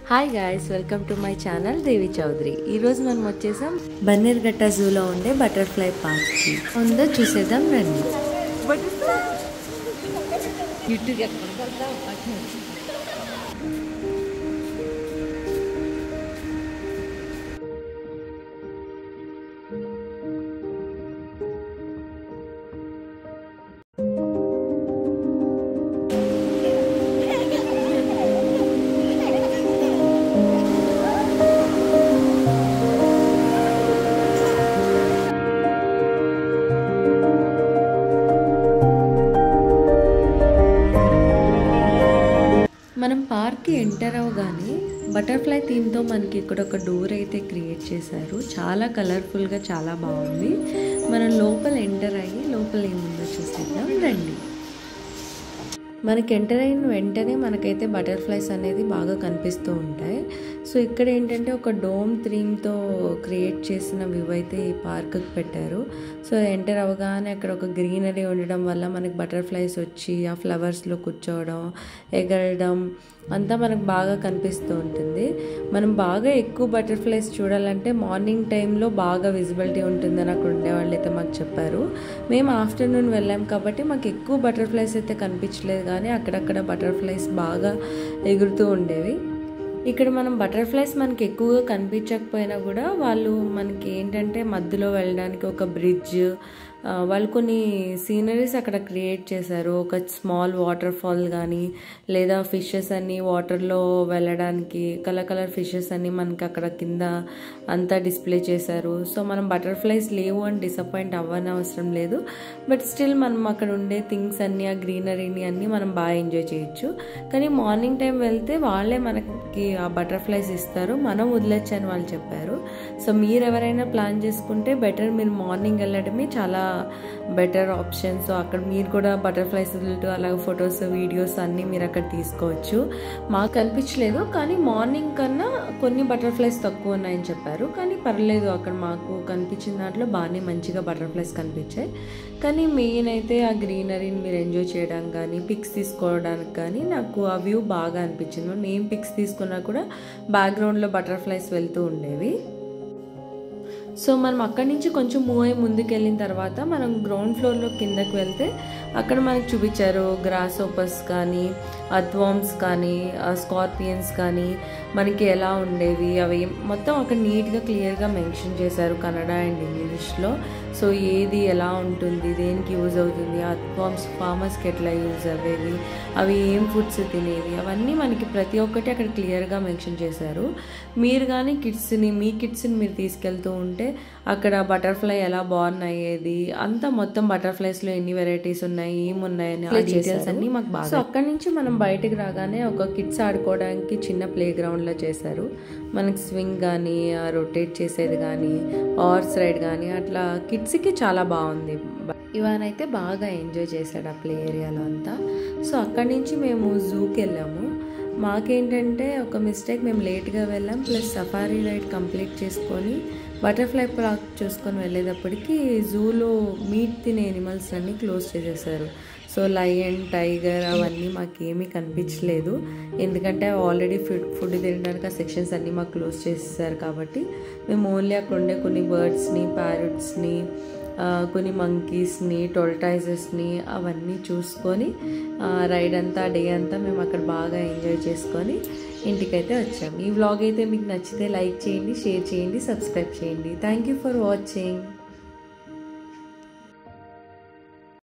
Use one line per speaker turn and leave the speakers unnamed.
Hi guys, welcome to my channel Devi Chaudhary. ఈరోజు మనం వచ్చేసాం బన్నేర్ఘట్ట జూలో ఉండే బటర్ఫ్లై పార్క్కి. ఉందో చూసేద్దాం రండి. మనం పార్క్కి ఎంటర్ అవగానే బటర్ఫ్లై థీమ్తో మనకి ఇక్కడ ఒక డోర్ అయితే క్రియేట్ చేశారు. చాలా కలర్ఫుల్గా చాలా బాగుంది. మనం లోపల ఎంటర్ అయ్యి లోపల ఏముందో చూసేద్దాం రండి. మనకి ఎంటర్ అయిన వెంటనే మనకైతే బటర్ఫ్లైస్ అనేది బాగా కనిపిస్తూ ఉంటాయి. సో ఇక్కడ ఏంటంటే ఒక డోమ్ థీమ్తో క్రియేట్ చేసిన వ్యూ అయితే ఈ పార్క్కి పెట్టారు. సో ఎంటర్ అవ్వగానే అక్కడ ఒక గ్రీనరీ ఉండడం వల్ల మనకి బటర్ఫ్లైస్ వచ్చి ఆ ఫ్లవర్స్లో కూర్చోవడం, ఎగరడం అంతా మనకు బాగా కనిపిస్తూ ఉంటుంది. మనం బాగా ఎక్కువ బటర్ఫ్లైస్ చూడాలంటే మార్నింగ్ టైంలో బాగా విజిబిలిటీ ఉంటుందని అక్కడ ఉండేవాళ్ళు అయితే మాకు చెప్పారు. మేము ఆఫ్టర్నూన్ వెళ్ళాం కాబట్టి మాకు ఎక్కువ బటర్ఫ్లైస్ అయితే కనిపించలేదు, కానీ అక్కడక్కడ బటర్ఫ్లైస్ బాగా ఎగురుతూ ఉండేవి. ఇక్కడ మనం బటర్ఫ్లైస్ మనకి ఎక్కువగా కనిపించకపోయినా కూడా వాళ్ళు మనకి ఏంటంటే మధ్యలో వెళ్ళడానికి ఒక బ్రిడ్జ్, వాళ్ళు కొన్ని సీనరీస్ అక్కడ క్రియేట్ చేశారు. ఒక స్మాల్ వాటర్ ఫాల్ కానీ లేదా ఫిషెస్ అన్ని వాటర్లో వెళ్ళడానికి కలర్ ఫిషెస్ అన్ని మనకి అక్కడ కింద అంతా డిస్ప్లే చేశారు. సో మనం బటర్ఫ్లైస్ లేవు అని డిసప్పాయింట్ అవ్వని అవసరం లేదు. బట్ స్టిల్ మనం అక్కడ ఉండే థింగ్స్ అన్ని, ఆ గ్రీనరీని అన్నీ మనం బాగా ఎంజాయ్ చేయొచ్చు. కానీ మార్నింగ్ టైం వెళ్తే వాళ్ళే మనకి ఆ బటర్ఫ్లైస్ ఇస్తారు, మనం వదిలేచ్చు అని వాళ్ళు చెప్పారు. సో మీరు ఎవరైనా ప్లాన్ చేసుకుంటే బెటర్ మీరు మార్నింగ్ వెళ్ళడమే చాలా బెటర్ ఆప్షన్. సో అక్కడ మీరు కూడా బటర్ఫ్లైస్ వదులుతూ అలాగే ఫొటోస్, వీడియోస్ అన్నీ మీరు అక్కడ తీసుకోవచ్చు. మాకు కనిపించలేదు, కానీ మార్నింగ్ కన్నా కొన్ని బటర్ఫ్లైస్ తక్కువ ఉన్నాయని చెప్పారు. కానీ పర్లేదు, అక్కడ మాకు కనిపించిన దాంట్లో బాగానే మంచిగా బటర్ఫ్లైస్ కనిపించాయి. కానీ మెయిన్ అయితే ఆ గ్రీనరీని మీరు ఎంజాయ్ చేయడానికి కానీ పిక్స్ తీసుకోవడానికి కానీ నాకు ఆ వ్యూ బాగా అనిపించింది. నేను పిక్స్ తీసుకున్నా కూడా బ్యాక్గ్రౌండ్లో బటర్ఫ్లైస్ వెళ్తూ ఉండేవి. సో మనం అక్కడి నుంచి కొంచెం మూవ్ అయ్యి ముందుకు వెళ్ళిన తర్వాత మనం గ్రౌండ్ ఫ్లోర్లో కిందకి వెళ్తే అక్కడ మనకు చూపించారు గ్రాస్ ఓపర్స్ కానీ, అర్త్వార్మ్స్ కానీ, స్కార్పియన్స్ కానీ మనకి ఎలా ఉండేవి అవి మొత్తం అక్కడ నీట్గా క్లియర్గా మెన్షన్ చేశారు కన్నడ అండ్ ఇంగ్లీష్లో. సో ఏది ఎలా ఉంటుంది, దేనికి యూజ్ అవుతుంది, అర్త్వార్మ్స్ ఫార్మర్స్కి ఎట్లా యూజ్ అయ్యేవి, అవి ఏం ఫుడ్స్ తినేవి, అవన్నీ మనకి ప్రతి ఒక్కటి అక్కడ క్లియర్గా మెన్షన్ చేశారు. మీరు కానీ మీ కిడ్స్ని మీరు తీసుకెళ్తూ ఉంటే అక్కడ బటర్ఫ్లై ఎలా బార్న్ అయ్యేది అంతా మొత్తం బటర్ఫ్లైస్లో ఎన్ని వెరైటీస్ ఉన్నాయి, ఏమున్నాయని ఆ డీటెయిల్స్ అన్నీ మాకు బాగా. సో అక్కడి నుంచి మనం బయటకు రాగానే ఒక కిడ్స్ ఆడుకోవడానికి చిన్న ప్లే గ్రౌండ్లో చేశారు. మనకి స్వింగ్ కానీ, రొటేట్ చేసేది కానీ, హార్స్ రైడ్ కానీ అట్లా కిడ్స్కి చాలా బాగుంది. ఇవన్నైతే బాగా ఎంజాయ్ చేశాడు ఆ ప్లే ఏరియాలో అంతా. సో అక్కడి నుంచి మేము జూకి వెళ్ళాము. మాకేంటంటే ఒక మిస్టేక్, మేము లేట్గా వెళ్ళాం. ప్లస్ సఫారీ రైడ్ కంప్లీట్ చేసుకొని బటర్ఫ్లై పార్క్ చూసుకొని వెళ్ళేటప్పటికి జూలో మీట్ తినే ఎనిమల్స్ అన్నీ క్లోజ్ చేసేసారు. సో లయన్, టైగర్ అవన్నీ మాకేమీ కనిపించలేదు, ఎందుకంటే ఆల్రెడీ ఫుడ్ తినడానికి ఆ సెక్షన్స్ అన్నీ మాకు క్లోజ్ చేసేసారు. కాబట్టి మేము ఓన్లీ అక్కడ ఉండే కొన్ని బర్డ్స్ని, ప్యారెట్స్ని, కొన్ని మంకీస్ని, టోర్టాయిజెస్ని అవన్నీ చూసుకొని రైడ్ అంతా డే అంతా మేము అక్కడ బాగా ఎంజాయ్ చేసుకొని ఇంటికైతే వచ్చాము. ఈ వ్లాగ్ అయితే మీకు నచ్చితే లైక్ చేయండి, షేర్ చేయండి, సబ్స్క్రైబ్ చేయండి. Thank you for watching.